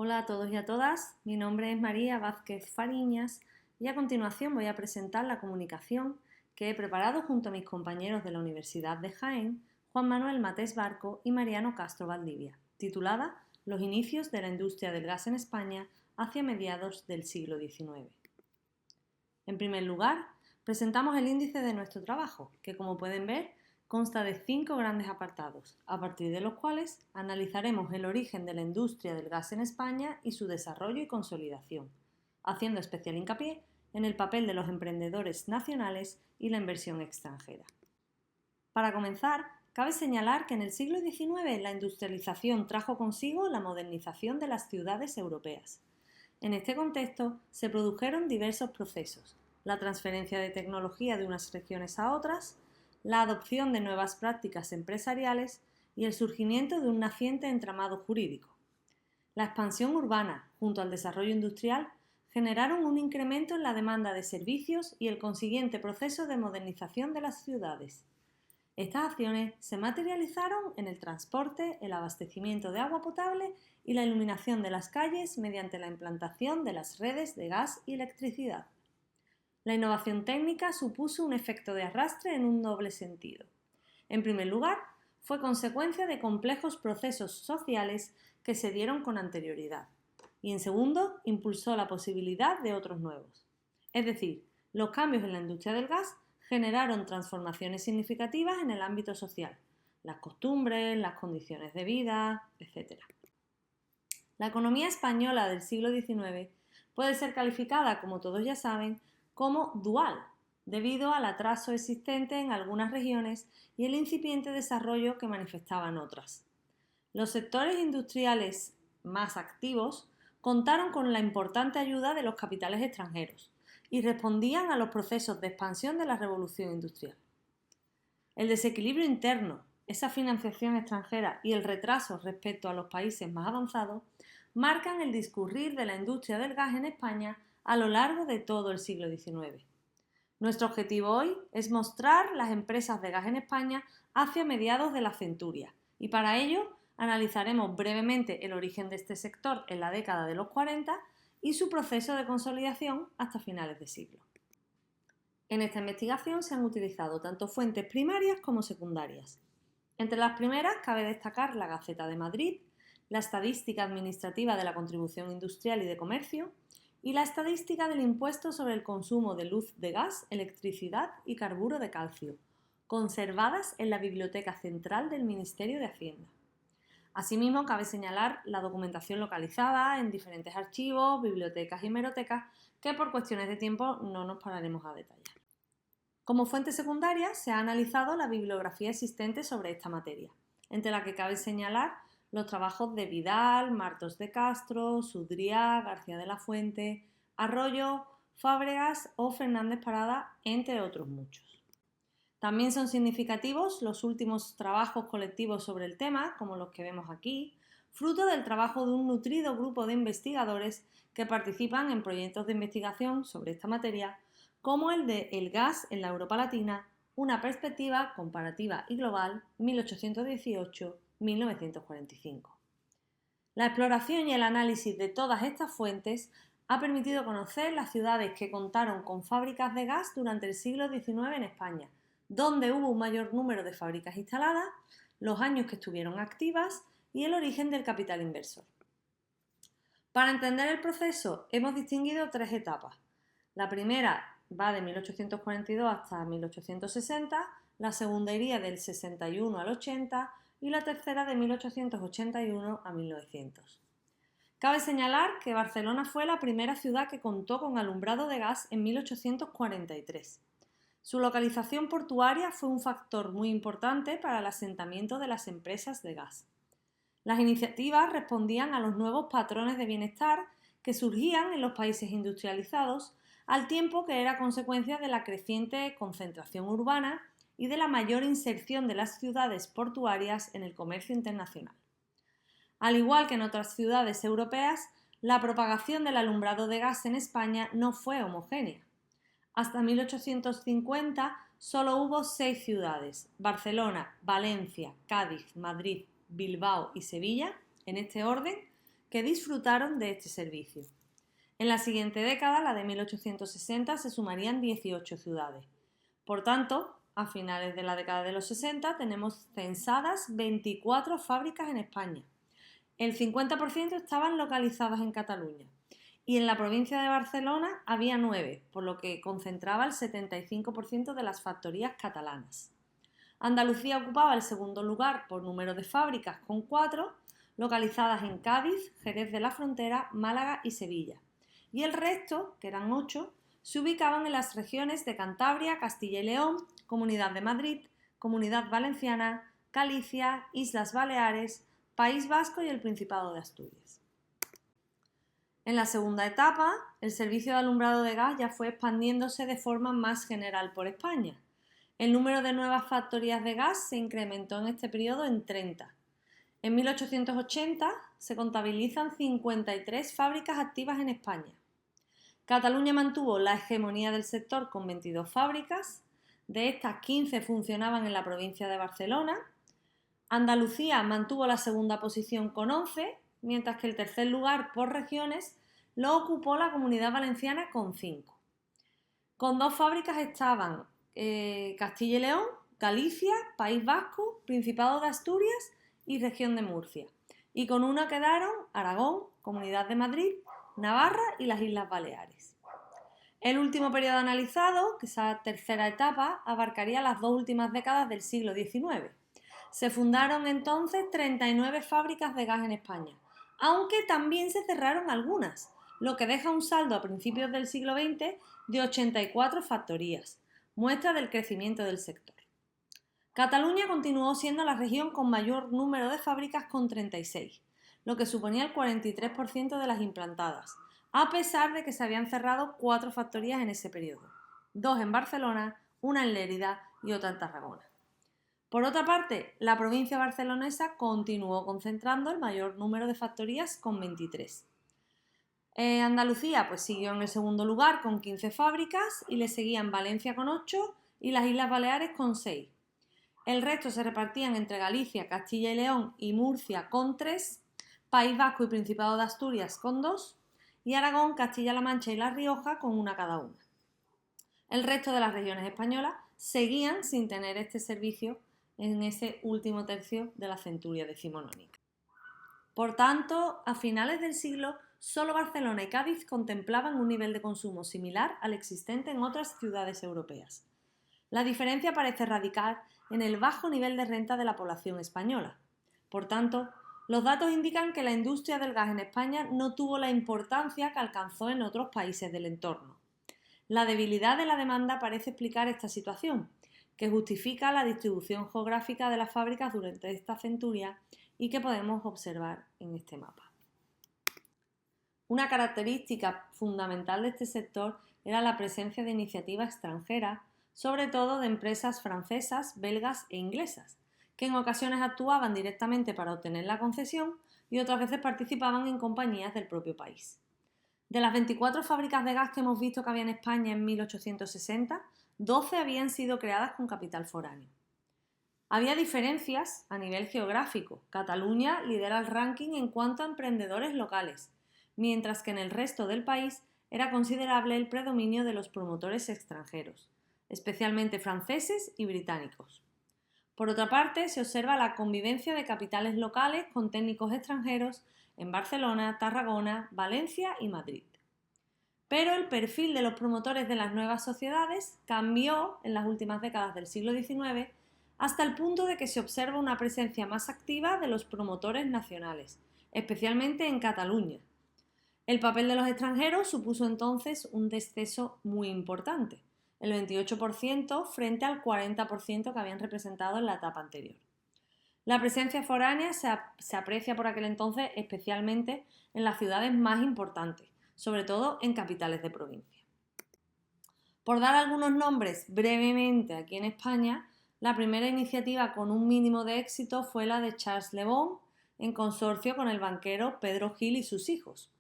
Hola a todos y a todas, mi nombre es María Vázquez Fariñas y a continuación voy a presentar la comunicación que he preparado junto a mis compañeros de la Universidad de Jaén, Juan Manuel Matés Barco y Mariano Castro Valdivia, titulada Los inicios de la industria del gas en España hacia mediados del siglo XIX. En primer lugar, presentamos el índice de nuestro trabajo, que como pueden ver consta de 5 grandes apartados, a partir de los cuales analizaremos el origen de la industria del gas en España y su desarrollo y consolidación, haciendo especial hincapié en el papel de los emprendedores nacionales y la inversión extranjera. Para comenzar, cabe señalar que en el siglo XIX la industrialización trajo consigo la modernización de las ciudades europeas. En este contexto se produjeron diversos procesos: la transferencia de tecnología de unas regiones a otras, la adopción de nuevas prácticas empresariales y el surgimiento de un naciente entramado jurídico. La expansión urbana, junto al desarrollo industrial, generaron un incremento en la demanda de servicios y el consiguiente proceso de modernización de las ciudades. Estas acciones se materializaron en el transporte, el abastecimiento de agua potable y la iluminación de las calles mediante la implantación de las redes de gas y electricidad. La innovación técnica supuso un efecto de arrastre en un doble sentido. En primer lugar, fue consecuencia de complejos procesos sociales que se dieron con anterioridad. Y en segundo, impulsó la posibilidad de otros nuevos. Es decir, los cambios en la industria del gas generaron transformaciones significativas en el ámbito social, las costumbres, las condiciones de vida, etc. La economía española del siglo XIX puede ser calificada, como todos ya saben, como dual, debido al atraso existente en algunas regiones y el incipiente desarrollo que manifestaban otras. Los sectores industriales más activos contaron con la importante ayuda de los capitales extranjeros y respondían a los procesos de expansión de la revolución industrial. El desequilibrio interno, esa financiación extranjera y el retraso respecto a los países más avanzados marcan el discurrir de la industria del gas en España a lo largo de todo el siglo XIX. Nuestro objetivo hoy es mostrar las empresas de gas en España hacia mediados de la centuria y para ello analizaremos brevemente el origen de este sector en la década de los 40 y su proceso de consolidación hasta finales de siglo. En esta investigación se han utilizado tanto fuentes primarias como secundarias. Entre las primeras cabe destacar la Gaceta de Madrid, la Estadística Administrativa de la Contribución Industrial y de Comercio y la Estadística del Impuesto sobre el Consumo de Luz de Gas, Electricidad y Carburo de Calcio, conservadas en la Biblioteca Central del Ministerio de Hacienda. Asimismo, cabe señalar la documentación localizada en diferentes archivos, bibliotecas y hemerotecas que por cuestiones de tiempo no nos pararemos a detallar. Como fuente secundaria se ha analizado la bibliografía existente sobre esta materia, entre la que cabe señalar los trabajos de Vidal, Martos de Castro, Sudriá, García de la Fuente, Arroyo, Fábregas o Fernández Parada, entre otros muchos. También son significativos los últimos trabajos colectivos sobre el tema, como los que vemos aquí, fruto del trabajo de un nutrido grupo de investigadores que participan en proyectos de investigación sobre esta materia, como el de El gas en la Europa Latina, una perspectiva comparativa y global, 1818-1945. La exploración y el análisis de todas estas fuentes ha permitido conocer las ciudades que contaron con fábricas de gas durante el siglo XIX en España, donde hubo un mayor número de fábricas instaladas, los años que estuvieron activas y el origen del capital inversor. Para entender el proceso hemos distinguido 3 etapas. La primera va de 1842 hasta 1860, la segunda iría del 61 al 80 y la tercera de 1881 a 1900. Cabe señalar que Barcelona fue la primera ciudad que contó con alumbrado de gas en 1843. Su localización portuaria fue un factor muy importante para el asentamiento de las empresas de gas. Las iniciativas respondían a los nuevos patrones de bienestar que surgían en los países industrializados, al tiempo que era consecuencia de la creciente concentración urbana y de la mayor inserción de las ciudades portuarias en el comercio internacional. Al igual que en otras ciudades europeas, la propagación del alumbrado de gas en España no fue homogénea. Hasta 1850 solo hubo 6 ciudades: Barcelona, Valencia, Cádiz, Madrid, Bilbao y Sevilla, en este orden, que disfrutaron de este servicio. En la siguiente década, la de 1860, se sumarían 18 ciudades. Por tanto, a finales de la década de los 60 tenemos censadas 24 fábricas en España. El 50% estaban localizadas en Cataluña y en la provincia de Barcelona había 9, por lo que concentraba el 75% de las factorías catalanas. Andalucía ocupaba el segundo lugar por número de fábricas con 4, localizadas en Cádiz, Jerez de la Frontera, Málaga y Sevilla. Y el resto, que eran 8, se ubicaban en las regiones de Cantabria, Castilla y León, Comunidad de Madrid, Comunidad Valenciana, Galicia, Islas Baleares, País Vasco y el Principado de Asturias. En la segunda etapa, el servicio de alumbrado de gas ya fue expandiéndose de forma más general por España. El número de nuevas factorías de gas se incrementó en este periodo en 30. En 1880 se contabilizan 53 fábricas activas en España. Cataluña mantuvo la hegemonía del sector con 22 fábricas, de estas 15 funcionaban en la provincia de Barcelona. Andalucía mantuvo la segunda posición con 11, mientras que el tercer lugar por regiones lo ocupó la Comunidad Valenciana con 5. Con 2 fábricas estaban Castilla y León, Galicia, País Vasco, Principado de Asturias y Región de Murcia. Y con una quedaron Aragón, Comunidad de Madrid, Navarra y las Islas Baleares. El último periodo analizado, que esa tercera etapa, abarcaría las 2 últimas décadas del siglo XIX. Se fundaron entonces 39 fábricas de gas en España, aunque también se cerraron algunas, lo que deja un saldo a principios del siglo XX de 84 factorías, muestra del crecimiento del sector. Cataluña continuó siendo la región con mayor número de fábricas con 36, lo que suponía el 43% de las implantadas, a pesar de que se habían cerrado 4 factorías en ese periodo, 2 en Barcelona, una en Lérida y otra en Tarragona. Por otra parte, la provincia barcelonesa continuó concentrando el mayor número de factorías con 23. Andalucía pues siguió en el segundo lugar con 15 fábricas y le seguían Valencia con 8 y las Islas Baleares con 6. El resto se repartían entre Galicia, Castilla y León y Murcia con 3, País Vasco y Principado de Asturias con 2 y Aragón, Castilla-La Mancha y La Rioja con 1 cada una. El resto de las regiones españolas seguían sin tener este servicio en ese último tercio de la centuria decimonónica. Por tanto, a finales del siglo, solo Barcelona y Cádiz contemplaban un nivel de consumo similar al existente en otras ciudades europeas. La diferencia parece radicar en el bajo nivel de renta de la población española. Por tanto, los datos indican que la industria del gas en España no tuvo la importancia que alcanzó en otros países del entorno. La debilidad de la demanda parece explicar esta situación, que justifica la distribución geográfica de las fábricas durante esta centuria y que podemos observar en este mapa. Una característica fundamental de este sector era la presencia de iniciativa extranjera, sobre todo de empresas francesas, belgas e inglesas, que en ocasiones actuaban directamente para obtener la concesión y otras veces participaban en compañías del propio país. De las 24 fábricas de gas que hemos visto que había en España en 1860, 12 habían sido creadas con capital foráneo. Había diferencias a nivel geográfico. Cataluña lidera el ranking en cuanto a emprendedores locales, mientras que en el resto del país era considerable el predominio de los promotores extranjeros, especialmente franceses y británicos. Por otra parte, se observa la convivencia de capitales locales con técnicos extranjeros en Barcelona, Tarragona, Valencia y Madrid. Pero el perfil de los promotores de las nuevas sociedades cambió en las últimas décadas del siglo XIX hasta el punto de que se observa una presencia más activa de los promotores nacionales, especialmente en Cataluña. El papel de los extranjeros supuso entonces un descenso muy importante, el 28% frente al 40% que habían representado en la etapa anterior. La presencia foránea se aprecia por aquel entonces especialmente en las ciudades más importantes, sobre todo en capitales de provincia. Por dar algunos nombres brevemente aquí en España, la primera iniciativa con un mínimo de éxito fue la de Charles Le Bon, en consorcio con el banquero Pedro Gil y sus hijos.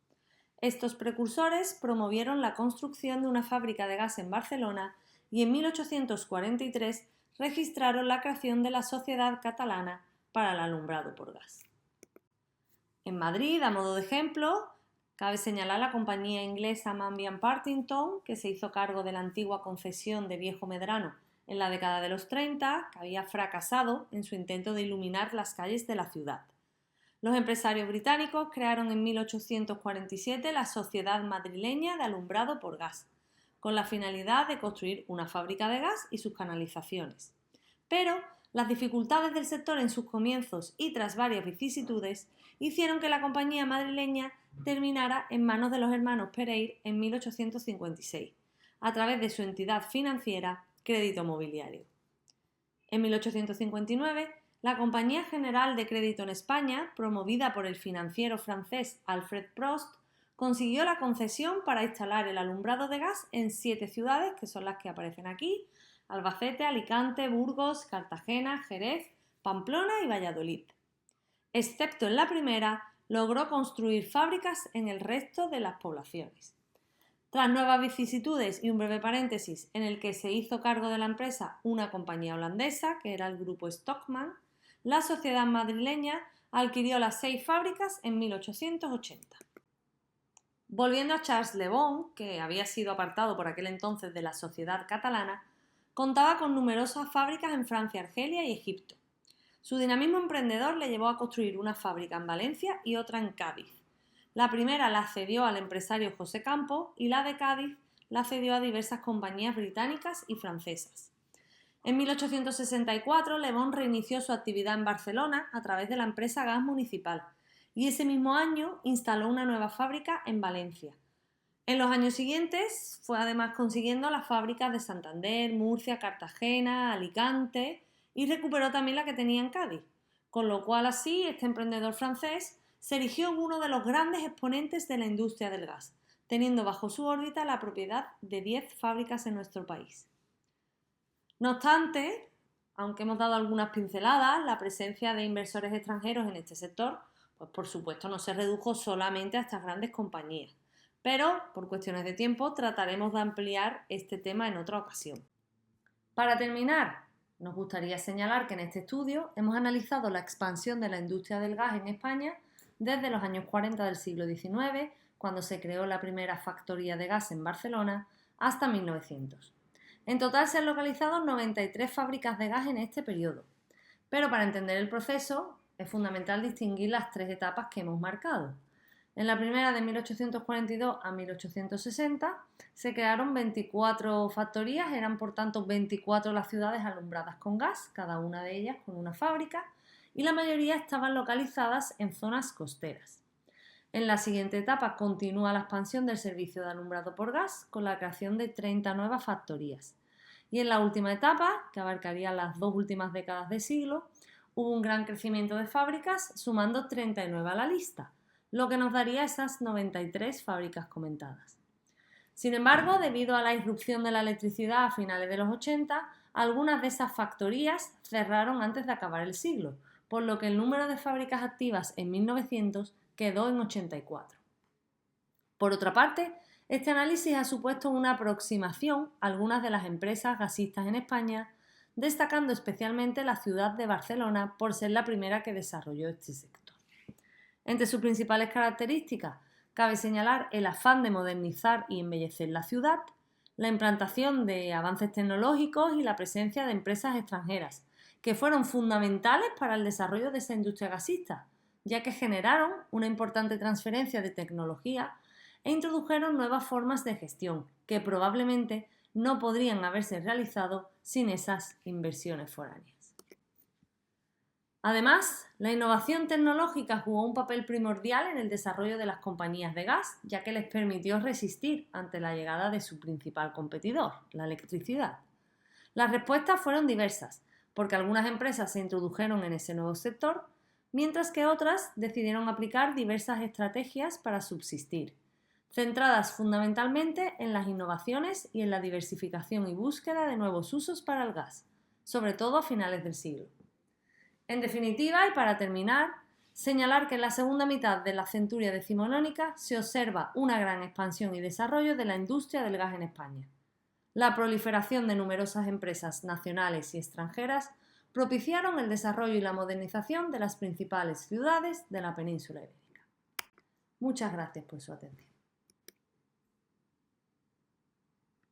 Estos precursores promovieron la construcción de una fábrica de gas en Barcelona y en 1843 registraron la creación de la Sociedad Catalana para el Alumbrado por Gas. En Madrid, a modo de ejemplo, cabe señalar la compañía inglesa Manby & Partington, que se hizo cargo de la antigua concesión de Viejo Medrano en la década de los 30, que había fracasado en su intento de iluminar las calles de la ciudad. Los empresarios británicos crearon en 1847 la Sociedad Madrileña de Alumbrado por Gas, con la finalidad de construir una fábrica de gas y sus canalizaciones. Pero las dificultades del sector en sus comienzos y tras varias vicisitudes hicieron que la compañía madrileña terminara en manos de los hermanos Pereire en 1856, a través de su entidad financiera Crédito Mobiliario. En 1859, la Compañía General de Crédito en España, promovida por el financiero francés Alfred Prost, consiguió la concesión para instalar el alumbrado de gas en 7 ciudades, que son las que aparecen aquí: Albacete, Alicante, Burgos, Cartagena, Jerez, Pamplona y Valladolid. Excepto en la primera, logró construir fábricas en el resto de las poblaciones. Tras nuevas vicisitudes y un breve paréntesis en el que se hizo cargo de la empresa una compañía holandesa, que era el grupo Stockmann, la sociedad madrileña adquirió las 6 fábricas en 1880. Volviendo a Charles Le Bon, que había sido apartado por aquel entonces de la sociedad catalana, contaba con numerosas fábricas en Francia, Argelia y Egipto. Su dinamismo emprendedor le llevó a construir una fábrica en Valencia y otra en Cádiz. La primera la cedió al empresario José Campo y la de Cádiz la cedió a diversas compañías británicas y francesas. En 1864, Le Bon reinició su actividad en Barcelona a través de la empresa Gas Municipal y ese mismo año instaló una nueva fábrica en Valencia. En los años siguientes fue además consiguiendo las fábricas de Santander, Murcia, Cartagena, Alicante y recuperó también la que tenía en Cádiz, con lo cual así este emprendedor francés se erigió en uno de los grandes exponentes de la industria del gas, teniendo bajo su órbita la propiedad de 10 fábricas en nuestro país. No obstante, aunque hemos dado algunas pinceladas, la presencia de inversores extranjeros en este sector, pues por supuesto no se redujo solamente a estas grandes compañías, pero por cuestiones de tiempo trataremos de ampliar este tema en otra ocasión. Para terminar, nos gustaría señalar que en este estudio hemos analizado la expansión de la industria del gas en España desde los años 40 del siglo XIX, cuando se creó la primera factoría de gas en Barcelona, hasta 1900. En total se han localizado 93 fábricas de gas en este periodo, pero para entender el proceso es fundamental distinguir las 3 etapas que hemos marcado. En la primera, de 1842 a 1860, se crearon 24 factorías, eran por tanto 24 las ciudades alumbradas con gas, cada una de ellas con una fábrica, y la mayoría estaban localizadas en zonas costeras. En la siguiente etapa continúa la expansión del servicio de alumbrado por gas con la creación de 30 nuevas factorías. Y en la última etapa, que abarcaría las 2 últimas décadas de siglo, hubo un gran crecimiento de fábricas, sumando 39 a la lista, lo que nos daría esas 93 fábricas comentadas. Sin embargo, debido a la irrupción de la electricidad a finales de los 80, algunas de esas factorías cerraron antes de acabar el siglo, por lo que el número de fábricas activas en 1900 quedó en 84. Por otra parte, este análisis ha supuesto una aproximación a algunas de las empresas gasistas en España, destacando especialmente la ciudad de Barcelona por ser la primera que desarrolló este sector. Entre sus principales características, cabe señalar el afán de modernizar y embellecer la ciudad, la implantación de avances tecnológicos y la presencia de empresas extranjeras, que fueron fundamentales para el desarrollo de esa industria gasista, ya que generaron una importante transferencia de tecnología e introdujeron nuevas formas de gestión que probablemente no podrían haberse realizado sin esas inversiones foráneas. Además, la innovación tecnológica jugó un papel primordial en el desarrollo de las compañías de gas, ya que les permitió resistir ante la llegada de su principal competidor, la electricidad. Las respuestas fueron diversas, porque algunas empresas se introdujeron en ese nuevo sector, mientras que otras decidieron aplicar diversas estrategias para subsistir, centradas fundamentalmente en las innovaciones y en la diversificación y búsqueda de nuevos usos para el gas, sobre todo a finales del siglo. En definitiva, y para terminar, señalar que en la segunda mitad de la centuria decimonónica se observa una gran expansión y desarrollo de la industria del gas en España. La proliferación de numerosas empresas nacionales y extranjeras propiciaron el desarrollo y la modernización de las principales ciudades de la península ibérica. Muchas gracias por su atención.